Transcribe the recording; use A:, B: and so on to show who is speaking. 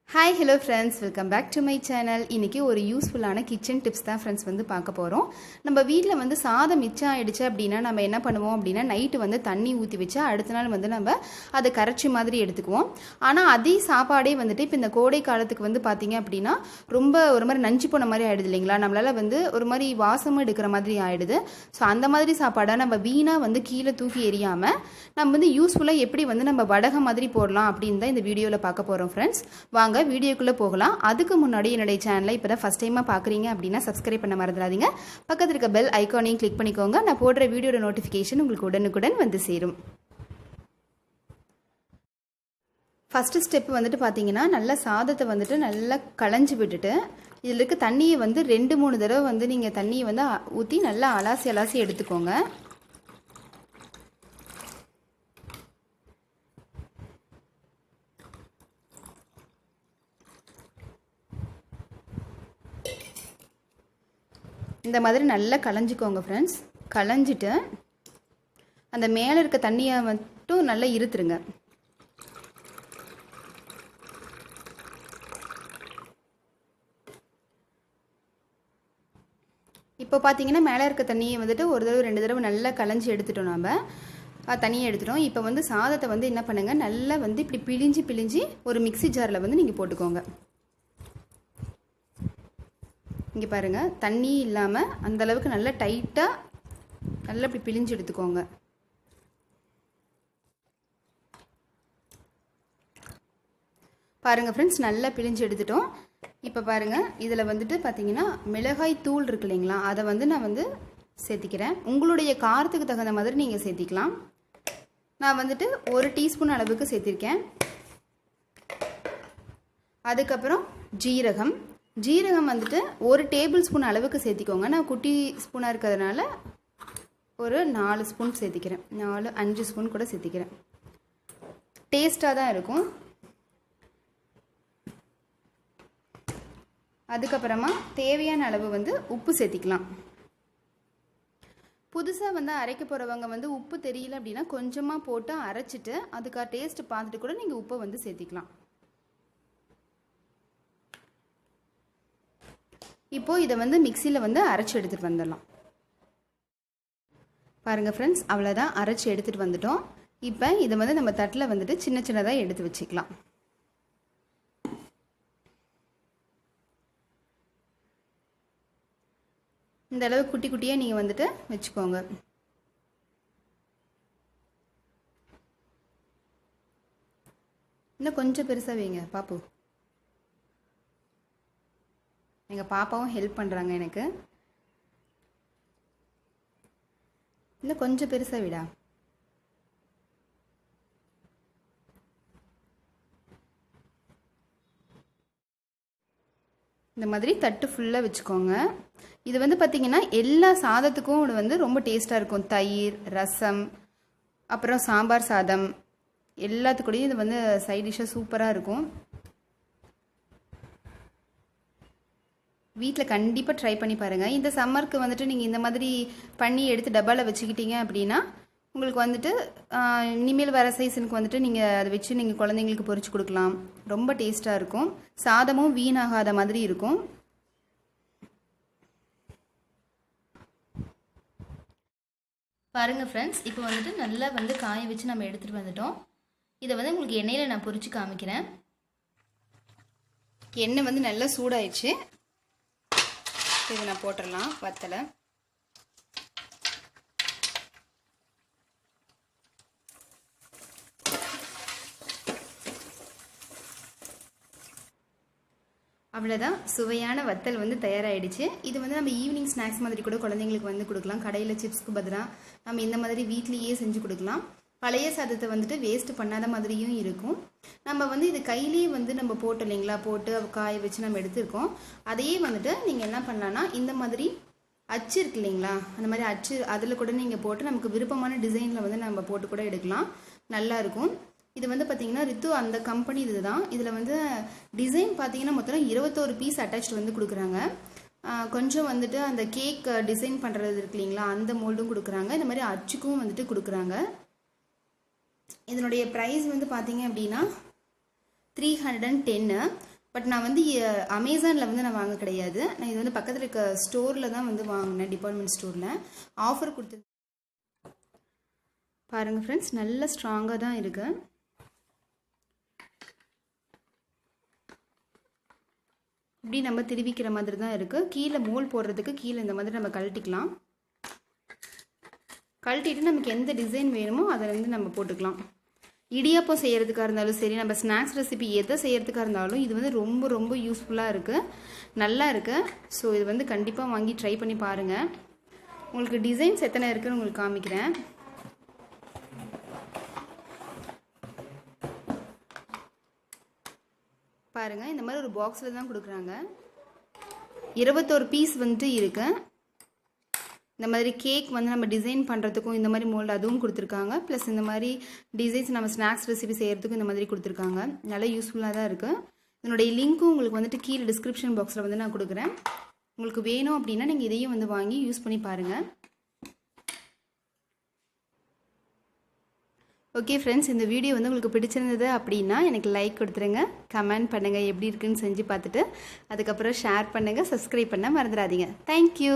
A: Hi, hello friends, welcome back to my channel. இன்னைக்கு ஒரு யூஸ்ஃபுல்லான கிச்சன் டிப்ஸ் தான் ஃப்ரெண்ட்ஸ் வந்து பார்க்க போறோம். நம்ம வீட்ல வந்து சாதம் மிச்சம் ஆயிடுச்சு அப்படினா நம்ம என்ன பண்ணுவோம் அப்படினா நைட் வந்து தண்ணி ஊத்தி வச்சு அடுத்த நாள் வந்து நம்ம அதை கரைச்சி மாதிரி எடுத்துக்குவோம். ஆனா அதே சாப்பாடே வந்துட்டு இப்போ இந்த கோடை காலத்துக்கு வந்து பாத்தீங்க அப்படினா ரொம்ப ஒரு மாதிரி நஞ்சி போன மாதிரி ஆயிடுது இல்லைங்களா? நம்மளால வந்து ஒரு மாதிரி வாசமா எடுக்கிற மாதிரி ஆயிடுது. ஸோ அந்த மாதிரி சாப்பாடை நம்ம வீணா வந்து கீழே தூக்கி எறியாம நம்ம வந்து யூஸ்ஃபுல்லா எப்படி வந்து நம்ம வடகம் மாதிரி போடலாம் அப்படின்னு தான் இந்த வீடியோல பார்க்க போறோம் ஃப்ரெண்ட்ஸ். வாங்க வீடியோக்குள்ள போகலாம். அதுக்கு முன்னாடி என்னுடைய சேனலை இப்பதான் ஃபர்ஸ்ட் டைமா பாக்குறீங்க அப்படின்னா சப்ஸ்கிரைப் பண்ண மறந்துடாதீங்க. பக்கத்துல இருக்க பெல் ஐகானையும் கிளிக் பண்ணிக்கோங்க. நான் போடுற வீடியோட நோட்டிஃபிகேஷன் உங்களுக்கு உடனுக்குடன் வந்து சேரும். ஃபர்ஸ்ட் ஸ்டெப் வந்துட்டு பாத்தீங்கன்னா நல்ல சாதத்தை வந்துட்டு நல்லா களைஞ்சு விட்டுட்டு இதில் இருக்க தண்ணியை வந்து 2-3 தடவை வந்து நீங்கள் தண்ணியை வந்து ஊற்றி நல்லா அலாசி எடுத்துக்கோங்க. இந்த மாதிரி நல்லா களைஞ்சிக்கோங்க ஃப்ரெண்ட்ஸ். களைஞ்சிட்டு அந்த மேலே இருக்க தண்ணியை மட்டும் நல்லா இருத்துருங்க. இப்போ பார்த்தீங்கன்னா மேலே இருக்க தண்ணியை வந்துட்டு ஒரு தடவை 2 தடவை நல்லா களைஞ்சி எடுத்துட்டோம். நம்ம தண்ணியை எடுத்துட்டோம். இப்போ வந்து சாதத்தை வந்து என்ன பண்ணுங்கள், நல்லா வந்து இப்படி பிழிஞ்சு ஒரு மிக்சி ஜாரில் வந்து நீங்கள் போட்டுக்கோங்க. இங்கே பாருங்கள், தண்ணி இல்லாமல் அந்தளவுக்கு நல்லா டைட்டாக நல்லா இப்படி பிழிஞ்சு எடுத்துக்கோங்க. பாருங்கள் ஃப்ரெண்ட்ஸ், நல்லா பிழிஞ்சு எடுத்துட்டோம். இப்போ பாருங்கள், இதில் வந்துட்டு பார்த்தீங்கன்னா மிளகாய் தூள் இருக்கு இல்லைங்களா, அதை வந்து நான் வந்து சேர்த்திக்கிறேன். உங்களுடைய காரத்துக்கு தகுந்த மாதிரி நீங்கள் சேர்த்திக்கலாம். நான் வந்துட்டு 1 டீஸ்பூன் அளவுக்கு சேர்த்திருக்கேன். அதுக்கப்புறம் ஜீரகம் வந்துட்டு 1 டேபிள் ஸ்பூன் அளவுக்கு சேர்த்திக்கோங்க. நான் குட்டி ஸ்பூனாக இருக்கிறதுனால ஒரு 4 ஸ்பூன் சேர்த்திக்கிறேன். 4-5 ஸ்பூன் கூட சேர்த்திக்கிறேன். டேஸ்ட்டாக தான் இருக்கும். அதுக்கப்புறமா தேவையான அளவு வந்து உப்பு சேர்த்திக்கலாம். புதுசாக வந்து அரைக்க போகிறவங்க வந்து உப்பு தெரியல அப்படின்னா கொஞ்சமாக போட்டு அரைச்சிட்டு அதுக்காக டேஸ்ட் பார்த்துட்டு கூட நீங்கள் உப்பை வந்து சேர்த்திக்கலாம். இப்போ இதை வந்து மிக்சியில் வந்து அரைச்சி எடுத்துகிட்டு வந்துடலாம். பாருங்கள் ஃப்ரெண்ட்ஸ், அவ்வளோதான், அரைச்சி எடுத்துகிட்டு வந்துட்டோம். இப்போ இதை வந்து நம்ம தட்டில் வந்துட்டு சின்னதாக எடுத்து வச்சுக்கலாம். இந்த அளவு குட்டி குட்டியாக நீங்கள் வந்துட்டு வச்சுக்கோங்க. இன்னும் கொஞ்சம் பெருசாக வைங்க பாப்பு. எங்கள் பாப்பாவும் ஹெல்ப் பண்ணுறாங்க எனக்கு. இன்னும் கொஞ்சம் பெருசாக விடா. இந்த மாதிரி தட்டு ஃபுல்லாக வச்சுக்கோங்க. இது வந்து பார்த்திங்கன்னா எல்லா சாதத்துக்கும் வந்து ரொம்ப டேஸ்ட்டாக இருக்கும். தயிர், ரசம், அப்புறம் சாம்பார் சாதம் எல்லாத்துக்கூடையும் இது வந்து சைட் டிஷ்ஷாக சூப்பராக இருக்கும். வீட்டில் கண்டிப்பாக ட்ரை பண்ணி பாருங்கள். இந்த சம்மருக்கு வந்துட்டு நீங்கள் இந்த மாதிரி பண்ணி எடுத்து டப்பாவில் வச்சுக்கிட்டீங்க அப்படின்னா உங்களுக்கு வந்துட்டு இனிமேல் வர சீசனுக்கு வந்துட்டு நீங்கள் அதை வச்சு நீங்கள் குழந்தைங்களுக்கு பொரிச்சு கொடுக்கலாம். ரொம்ப டேஸ்ட்டாக இருக்கும். சாதமும் வீணாகாத மாதிரி இருக்கும். பாருங்கள் ஃப்ரெண்ட்ஸ், இப்போ வந்துட்டு நல்லா வந்து காய வச்சு நம்ம எடுத்துகிட்டு வந்துட்டோம். இதை வந்து உங்களுக்கு எண்ணெயில் நான் பொரிச்சு காமிக்கிறேன். எண்ணெய் வந்து நல்லா சூடாயிடுச்சு. இதை நான் போட்டுடலாம் வத்தலை. அவ்வளோதான், சுவையான வத்தல் வந்து தயாராகிடுச்சு. இது வந்து நம்ம ஈவினிங் ஸ்நாக்ஸ் மாதிரி கூட குழந்தைங்களுக்கு வந்து கொடுக்கலாம். கடையில் சிப்ஸ்க்கு பதிலாக நம்ம இந்த மாதிரி வீட்லேயே செஞ்சு கொடுக்கலாம். பழைய சாதத்தை வந்துட்டு வேஸ்ட் பண்ணாத மாதிரியும் இருக்கும். நம்ம வந்து இது கையிலேயே வந்து நம்ம போட்டு இல்லைங்களா, போட்டு காய வச்சு நம்ம எடுத்துருக்கோம். அதையே வந்துட்டு நீங்கள் என்ன பண்ணலான்னா இந்த மாதிரி அச்சு இருக்கு இல்லைங்களா, அந்த மாதிரி அச்சு அதில் கூட நீங்கள் போட்டு நமக்கு விருப்பமான டிசைனில் வந்து நம்ம போட்டு கூட எடுக்கலாம். நல்லாயிருக்கும். இது வந்து பார்த்திங்கன்னா ரித்து அந்த கம்பெனி இது தான். இதில் வந்து டிசைன் பார்த்திங்கன்னா மொத்தம் 21 பீஸ் அட்டாச் வந்து கொடுக்குறாங்க. கொஞ்சம் வந்துட்டு அந்த கேக் டிசைன் பண்ணுறது இருக்கு இல்லைங்களா, அந்த மோல்டும் கொடுக்குறாங்க. இந்த மாதிரி அச்சுக்கும் வந்துட்டு கொடுக்குறாங்க. இதனுடைய ப்ரைஸ் வந்து பார்த்தீங்க அப்படின்னா 310. பட் நான் வந்து அமேசானில் வந்து நான் வாங்க கிடையாது. நான் இது வந்து பக்கத்தில் இருக்க ஸ்டோரில் தான் வந்து வாங்கினேன், டிபார்ட்மெண்ட் ஸ்டோரில் ஆஃபர் கொடுத்து. பாருங்கள் ஃப்ரெண்ட்ஸ், நல்ல ஸ்ட்ராங்காக தான் இருக்குது. இப்படி நம்ம திருவிக்கிற மாதிரி தான் இருக்குது. கீழே மோல் போடுறதுக்கு கீழே இந்த மாதிரி நம்ம கழட்டிக்கலாம். கழட்டிட்டு நமக்கு எந்த டிசைன் வேணுமோ அதை வந்து நம்ம போட்டுக்கலாம். இடியாப்பம் செய்கிறதுக்காக இருந்தாலும் சரி, நம்ம ஸ்நாக்ஸ் ரெசிபி எதை செய்கிறதுக்காக இருந்தாலும் இது வந்து ரொம்ப ரொம்ப யூஸ்ஃபுல்லாக இருக்குது, நல்லா இருக்குது. ஸோ இது வந்து கண்டிப்பாக வாங்கி ட்ரை பண்ணி பாருங்கள். உங்களுக்கு டிசைன்ஸ் எத்தனை இருக்குன்னு உங்களுக்கு காமிக்கிறேன். பாருங்கள், இந்த மாதிரி ஒரு பாக்ஸில் தான் கொடுக்குறாங்க. 21 பீஸ் வந்துட்டு இருக்குது. இந்த மாதிரி கேக் வந்து நம்ம டிசைன் பண்ணுறதுக்கும் இந்த மாதிரி மோல்டு அதுவும் கொடுத்துருக்காங்க. ப்ளஸ் இந்த மாதிரி டிசைன்ஸ் நம்ம ஸ்நாக்ஸ் ரெசிபி செய்கிறதுக்கும் இந்த மாதிரி கொடுத்துருக்காங்க. நல்லா யூஸ்ஃபுல்லாக தான் இருக்குது. இதனுடைய லிங்க்கும் உங்களுக்கு வந்துட்டு கீழே டிஸ்கிரிப்ஷன் பாக்ஸில் வந்து நான் கொடுக்குறேன். உங்களுக்கு வேணும் அப்படின்னா நீங்கள் இதையும் வந்து வாங்கி யூஸ் பண்ணி பாருங்கள். ஓகே ஃப்ரெண்ட்ஸ், இந்த வீடியோ வந்து உங்களுக்கு பிடிச்சிருந்தது அப்படின்னா எனக்கு லைக் கொடுத்துருங்க, கமெண்ட் பண்ணுங்கள், எப்படி இருக்குன்னு செஞ்சு பார்த்துட்டு அதுக்கப்புறம் ஷேர் பண்ணுங்கள், சப்ஸ்கிரைப் பண்ண மறந்துடாதீங்க. தேங்க்யூ.